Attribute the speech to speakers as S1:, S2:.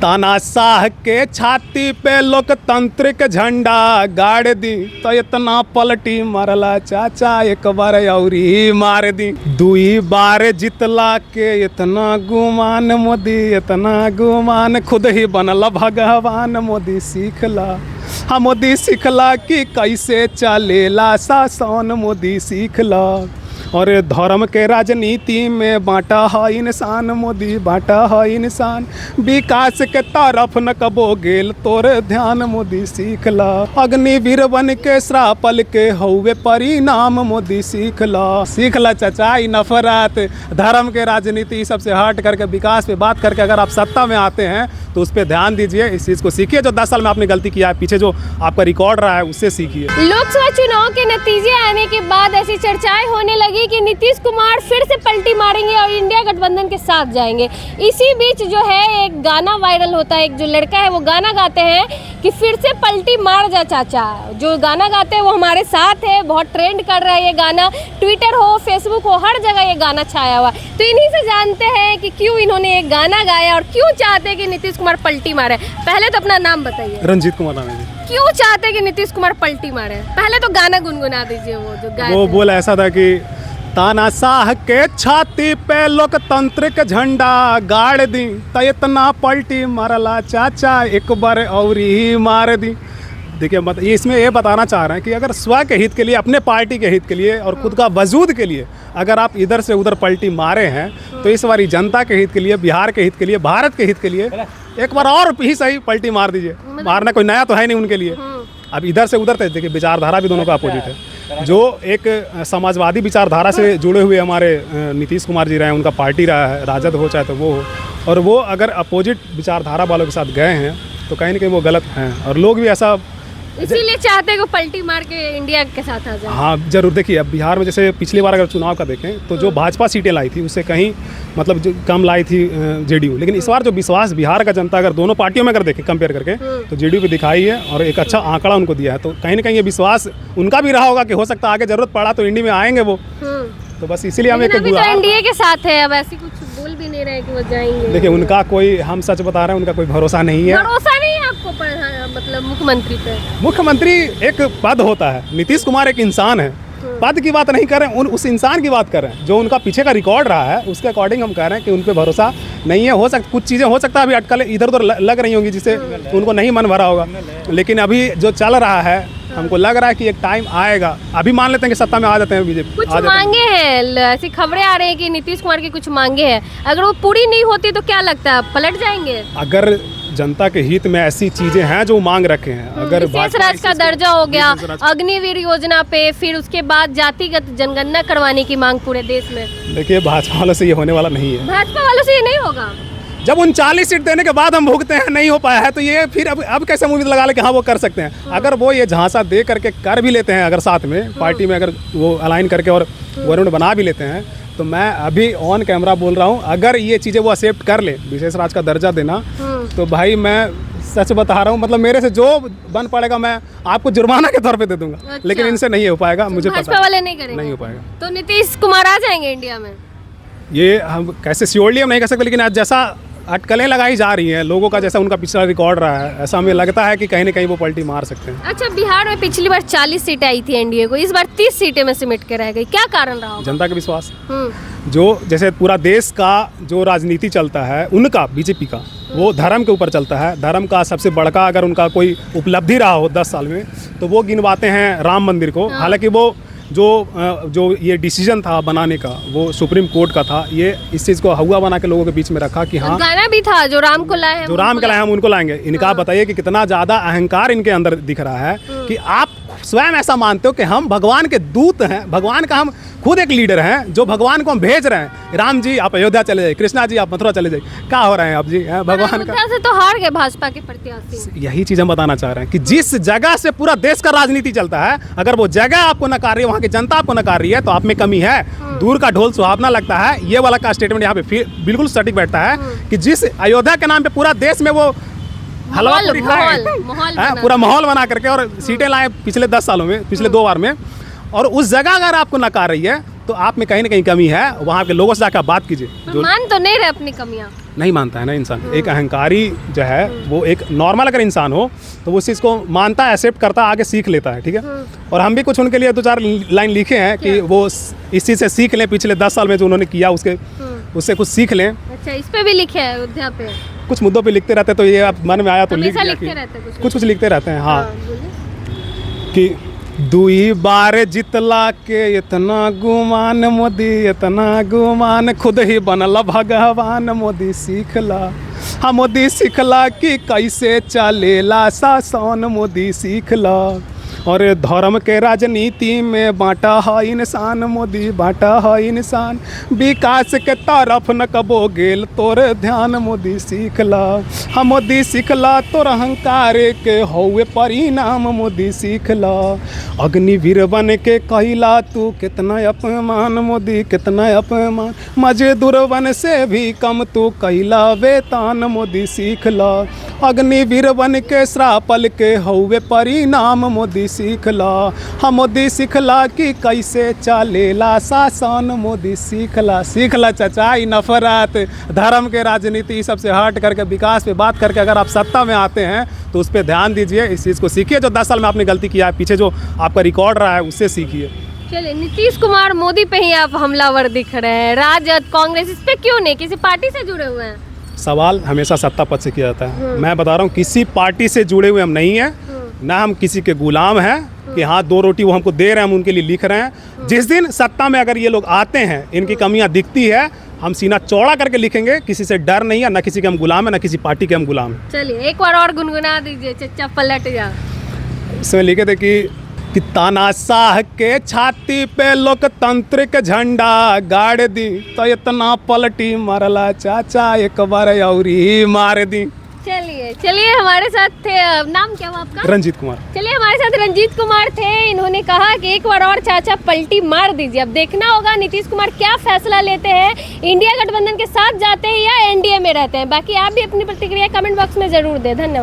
S1: तानाशाह के छाती पे लोकतंत्रिक झंडा गाड़ दी तो इतना पलटी मरला चाचा एक बार औरी मार दी। दुई बार जितला के इतना गुमान मोदी इतना गुमान खुद ही बनला भगवान मोदी सीखला। हाँ मोदी सीखला कि कैसे चलेला शासन मोदी सीखला। और धर्म के राजनीति में बांटा है इंसान मोदी बांटा है इंसान। विकास के तरफ न कबो गेल तोर ध्यान मोदी सीखला। अग्निवीर बन के श्रापल के हौवे परिणाम मोदी सीखला। सीखला चचा ई नफरत धर्म के राजनीति सबसे हट करके विकास पे बात करके अगर आप सत्ता में आते हैं तो उस पर ध्यान दीजिए, इस चीज़ को सीखिए। जो 10 साल में आपने गलती किया है, पीछे जो आपका रिकॉर्ड रहा है उससे सीखिए।
S2: लोकसभा चुनाव के नतीजे आने के बाद ऐसी चर्चाएं होने लगी कि नीतीश कुमार फिर से पलटी मारेंगे और इंडिया गठबंधन के साथ जाएंगे। इसी बीच जो है एक गाना वायरल होता है, एक जो लड़का है वो गाना गाते हैं कि फिर से पलटी मार जा चाचा। जो गाना गाते हैं वो हमारे साथ है, बहुत ट्रेंड कर रहा है ये गाना। ट्विटर हो, फेसबुक हो, हर जगह ये गाना छाया हुआ। तो इन्हीं से जानते हैं कि क्यों इन्होंने एक गाना गाया और क्यों चाहते हैं कि नीतीश कुमार पलटी मारे। पहले तो अपना नाम बताइए।
S1: रंजीत कुमार नाम है।
S2: क्यों चाहते हैं कि नीतीश कुमार पलटी मारे? पहले तो गाना गुनगुना दीजिए। वो जो गाया
S1: वो बोला ऐसा था कि तानाशाह के छाती पे लोकतंत्रिक झंडा गाड़ दी तो इतना पलटी मारला चाचा एक बार औरी मार दी। देखिए ये इसमें ये बताना चाह रहे हैं कि अगर स्व के हित के लिए, अपने पार्टी के हित के लिए और खुद का वजूद के लिए अगर आप इधर से उधर पलटी मारे हैं तो इस बारी जनता के हित के लिए, बिहार के हित के लिए, भारत के हित के लिए एक बार और ही सही पलटी मार दीजिए। मारना कोई नया तो है नहीं उनके लिए। अब इधर से उधर तक देखिए विचारधारा भी दोनों का अपोजिट है। जो एक समाजवादी विचारधारा से जुड़े हुए हमारे नीतीश कुमार जी रहे हैं, उनका पार्टी रहा है, राजद हो चाहे तो वो हो, और वो अगर अपोजिट विचारधारा वालों के साथ गए हैं तो कहीं ना कहीं वो गलत हैं और लोग भी ऐसा
S2: इसीलिए चाहते हैं कि पलटी मार के इंडिया के साथ आ जाए।
S1: हाँ जरूर। देखिए अब बिहार में जैसे पिछली बार अगर चुनाव का देखें तो जो भाजपा सीटें लाई थी उससे कहीं मतलब जो कम लाई थी जेडीयू, लेकिन इस बार जो विश्वास बिहार का जनता अगर दोनों पार्टियों में अगर देखें कंपेयर करके तो जेडीयू भी दिखाई है और एक अच्छा आंकड़ा उनको दिया है। तो कहीं ना कहीं ये विश्वास उनका भी रहा होगा कि हो सकता है आगे जरूरत पड़ा तो इंडी में आएंगे वो। तो बस इसीलिए हम एक
S2: एनडीए के साथ है। अब ऐसी कुछ बोल भी नहीं रहे कि वो जाएंगे।
S1: देखिए उनका कोई, हम सच बता रहे हैं, उनका कोई भरोसा नहीं है।
S2: भरोसा नहीं है आपको मतलब मुख्यमंत्री पे? मुख्यमंत्री
S1: एक पद होता है, नीतीश कुमार एक इंसान है। पद की बात नहीं कर रहे हैं, उस इंसान की बात कर रहे हैं जो उनका पीछे का रिकॉर्ड रहा है उसके अकॉर्डिंग हम कह रहे हैं कि उन पे भरोसा नहीं है। हो सकता कुछ चीज़ें हो सकता है अभी अटकलें इधर उधर लग रही होंगी जिससे उनको नहीं मन भरा होगा, लेकिन अभी जो चल रहा है हमको लग रहा है कि एक टाइम आएगा। अभी मान लेते हैं कि सत्ता में आ जाते हैं बीजेपी।
S2: कुछ मांगे हैं, ऐसी खबरें आ रही हैं कि नीतीश कुमार की कुछ मांगे हैं, अगर वो पूरी नहीं होती तो क्या लगता है पलट जाएंगे?
S1: अगर जनता के हित में ऐसी चीजें हैं जो मांग रखे हैं, अगर
S2: विशेष राज्य का दर्जा हो गया, अग्निवीर योजना पे, फिर उसके बाद जातिगत जनगणना करवाने की मांग पूरे देश में।
S1: देखिए भाजपा वालों से ये होने वाला नहीं है।
S2: भाजपा वालों से ये नहीं होगा।
S1: जब 39 सीट देने के बाद हम भुगते हैं नहीं हो पाया है तो ये फिर अब कैसे उम्मीद लगा ले कि हाँ वो कर सकते हैं। अगर वो ये झांसा दे करके कर भी लेते हैं, अगर साथ में पार्टी में अगर वो अलाइन करके और गवर्नमेंट बना भी लेते हैं तो मैं अभी ऑन कैमरा बोल रहा हूँ, अगर ये चीज़ें वो एक्सेप्ट कर ले, विशेष राज्य का दर्जा देना, तो भाई मैं सच बता रहा हूँ, मतलब मेरे से जो बन पड़ेगा मैं आपको जुर्माना के तौर पे दे दूंगा। अच्छा। लेकिन इनसे नहीं हो पाएगा, मुझे पता
S2: भाजपा वाले नहीं करेंगे,
S1: नहीं हो पाएगा।
S2: तो नीतीश कुमार आ जाएंगे इंडिया में?
S1: ये हम कैसे श्योरली हम नहीं कह सकते, लेकिन आज जैसा अटकलें लगाई जा रही हैं लोगों का, जैसा उनका पिछला रिकॉर्ड रहा है, ऐसा हमें लगता है कि कहीं ना कहीं वो पलटी मार सकते हैं।
S2: अच्छा, बिहार में पिछली बार 40 सीटें आई थी एनडीए को, इस बार 30 सीटें में सिमट के रह गई, क्या कारण रहा?
S1: जनता का विश्वास। जो जैसे पूरा देश का जो राजनीति चलता है उनका, बीजेपी का, वो धर्म के ऊपर चलता है। धर्म का सबसे बड़का अगर उनका कोई उपलब्धि रहा हो 10 साल में तो वो गिनवाते हैं राम मंदिर को। हालांकि वो जो ये डिसीजन था बनाने का वो सुप्रीम कोर्ट का था। ये इस चीज़ को हवा बना के लोगों के बीच में रखा कि हाँ,
S2: गाना भी था जो राम को लाए,
S1: जो राम को लाए हम उनको लाएंगे। इनका बताइए कि कितना ज़्यादा अहंकार इनके अंदर दिख रहा है कि आप स्वयं ऐसा मानते हो कि हम भगवान के दूत हैं, भगवान का हम खुद एक लीडर हैं जो भगवान को हम भेज रहे हैं। राम जी आप अयोध्या चले जाइए, कृष्णा जी आप मथुरा चले जाइए, क्या हो रहे हैं आप जी? भगवान का
S2: से तो हार गए भाजपा के प्रत्याशी।
S1: यही चीज़ हम बताना चाह रहे हैं कि जिस जगह से पूरा देश का राजनीति चलता है, अगर वो जगह आपको नकार रही है, वहाँ की जनता आपको नकार रही है, तो आप में कमी है। दूर का ढोल सुहावना लगता है, ये वाला का स्टेटमेंट यहाँ पे बिल्कुल सटीक बैठता है कि जिस अयोध्या के नाम पे पूरा देश में वो हलवा पूरी खाए, पूरा माहौल बना करके और सीटें लाए पिछले 10 सालों में, पिछले 2 बार में, और उस जगह अगर आपको नकार रही है तो आप में कहीं ना कहीं कमी है। वहाँ के लोगों से जाकर बात कीजिए।
S2: मान तो नहीं रहे अपनी कमियाँ।
S1: नहीं मानता है ना इंसान। एक अहंकारी जो है वो एक नॉर्मल अगर इंसान हो तो वो उस चीज़ को मानता है, एक्सेप्ट करता है, आगे सीख लेता है, ठीक है। और हम भी कुछ उनके लिए 2-4 लाइन लिखे हैं कि वो इस चीज़ से सीख लें, पिछले 10 साल में जो उन्होंने किया उससे कुछ सीख लें।
S2: अच्छा, इस पे भी लिखे हैं अयोध्या पे?
S1: कुछ मुद्दों पे लिखते रहते हैं, तो ये अब मन में आया तो लिख
S2: हमेशा
S1: दिया
S2: लिखते रहते हैं
S1: कुछ लिखते रहते हैं। हाँ,
S2: बोलिए।
S1: कि दुई बार जितला के इतना गुमान मोदी, इतना गुमान, खुद ही बनला भगवान, मोदी सीखला। हाँ, मोदी सीखला कि कैसे चलेला शासन, मोदी सीखला। और धर्म के राजनीति में बांटा है इंसान, मोदी बांटा है इंसान, विकास के तरफ न कबो गेल तोर ध्यान, मोदी सीखला। हम मोदी सीखला तोर अहंकार के हौवे परिणाम, मोदी सीखला। अग्निवीर बन के कहला तू कितना अपमान, मोदी कितना अपमान, मजदूर बन से भी कम तू कहला वेतन, मोदी सीखला। अग्निवीर बन के श्रापल के हौवे परिणाम, मोदी सीखला। हम मोदी सीखला कि कैसे चलेला शासन, मोदी सीखला। सीखला चाचा, ई नफरत, धर्म के राजनीति सबसे हट करके विकास पे बात करके अगर आप सत्ता में आते हैं तो उस पर ध्यान दीजिए, इस चीज़ को सीखिए। जो 10 साल में आपने गलती किया है, पीछे जो आपका रिकॉर्ड रहा है, उससे सीखिए।
S2: चलिए, नीतीश कुमार मोदी पे ही आप हमलावर दिख रहे हैं, राजद कांग्रेस इस पे क्यों नहीं? किसी पार्टी से जुड़े हुए हैं?
S1: सवाल हमेशा सत्ता पद से किया जाता है। मैं बता रहा हूँ, किसी पार्टी से जुड़े हुए हम नहीं हैं, ना हम किसी के गुलाम हैं कि हाँ 2 रोटी वो हमको दे रहे हैं, हम उनके लिए लिख रहे हैं। जिस दिन सत्ता में अगर ये लोग आते हैं, इनकी कमियां दिखती है, हम सीना चौड़ा करके लिखेंगे। किसी से डर नहीं है, ना किसी के हम गुलाम है, ना किसी पार्टी के हम गुलाम हैं।
S2: चलिए, एक बार और गुनगुना दीजिए, चच्चा पलट जा।
S1: इसमें लिखे थे कि तानाशाह के छाती पे लोकतंत्र के झंडा गाड़ दी, तो इतना पलटी मारला चाचा, एक बार औरी मार दी।
S2: चलिए हमारे साथ थे, नाम क्या हुआ आपका?
S1: रंजीत कुमार।
S2: चलिए, हमारे साथ रंजीत कुमार थे। इन्होंने कहा कि एक बार और चाचा पलटी मार दीजिए। अब देखना होगा नीतीश कुमार क्या फैसला लेते हैं, इंडिया गठबंधन के साथ जाते हैं या एनडीए में रहते हैं। बाकी आप भी अपनी प्रतिक्रिया कमेंट बॉक्स में जरूर दें। धन्यवाद।